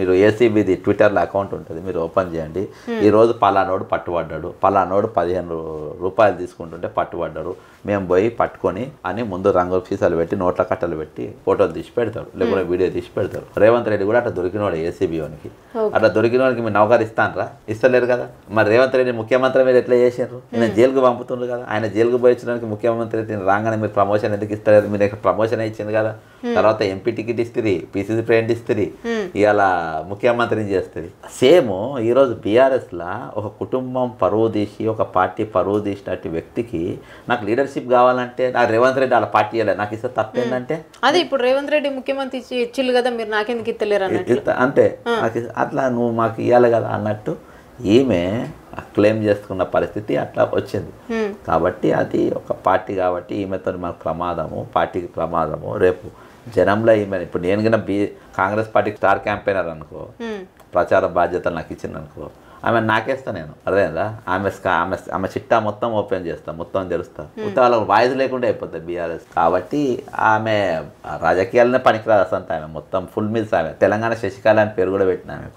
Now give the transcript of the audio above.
మీరు ఏసీబీది ట్విట్టర్లో అకౌంట్ ఉంటుంది, మీరు ఓపెన్ చేయండి. ఈరోజు పలానోడు పట్టుబడ్డాడు, పలానోడు 15 రూపాయలు తీసుకుంటుంటే పట్టుబడ్డాడు, మేము పోయి పట్టుకొని అని ముందు రంగుల సీసాలు పెట్టి నోట్ల కట్టలు పెట్టి ఫోటోలు తీసి పెడతారు, లేకపోతే వీడియో తీసి పెడతారు. రేవంత్ రెడ్డి కూడా అట్లా దొరికినవాడు ఏసీబీఓనికి. అట్లా దొరికిన వాడికి మీరు నౌకరు ఇస్తానరా? ఇస్తలేరు కదా. మరి రేవంత్ రెడ్డి ముఖ్యమంత్రి మీరు ఎట్లా చేశారు? ఆయన జైలుకు పంపుతుండ్రు కదా. ఆయన జైలుకు పోయించడానికి ముఖ్యమంత్రి రాగానే మీరు ప్రమోషన్ ఎందుకు ఇస్తలేదు? మీరు ప్రమోషన్ ఇచ్చింది కదా. తర్వాత ఎంపీ టికెట్ ఇస్తుంది, పీసీసీ ప్రెసిడెంట్ ఇస్తుంది, ఇవాళ ముఖ్యమంత్రిని చేస్తుంది. సేమ్ ఈరోజు బీఆర్ఎస్లో ఒక కుటుంబం పరువు తీసి ఒక పార్టీ పరువు తీసినట్టు వ్యక్తికి నాకు లీడర్షిప్ కావాలంటే నాకు రేవంత్ రెడ్డి వాళ్ళ పార్టీ ఇవ్వాలి, నాకు ఇస్తే తప్పేందంటే అదే ఇప్పుడు రేవంత్ రెడ్డి ముఖ్యమంత్రి ఇచ్చిల్లు కదా, మీరు నాకెందుకు ఇస్తలేరు అంటే అట్లా నువ్వు మాకు ఇవ్వాలి కదా అన్నట్టు ఈమె క్లెయిమ్ చేసుకున్న పరిస్థితి అట్లా వచ్చింది. కాబట్టి అది ఒక పార్టీ కాబట్టి ఈమెతో మనకు ప్రమాదము, పార్టీకి ప్రమాదము. రేపు జనంలో ఈమె ఇప్పుడు నేను కన్నా కాంగ్రెస్ పార్టీ స్టార్ క్యాంపెయినర్ అనుకో, ప్రచార బాధ్యతలు నాకు ఇచ్చింది అనుకో, ఆమె నాకేస్తా నేను, అర్థమైందా? ఆమె చిట్టా మొత్తం ఓపెన్ చేస్తాను, మొత్తం తెలుస్తా. వాళ్ళకి వాయిస్ లేకుండా అయిపోతుంది బీఆర్ఎస్. కాబట్టి ఆమె రాజకీయాలనే పనికిరాదు అసలు. ఆమె మొత్తం ఫుల్ మీల్స్. ఆమె తెలంగాణ శశికళ అని పేరు కూడా పెట్టిన ఆమె.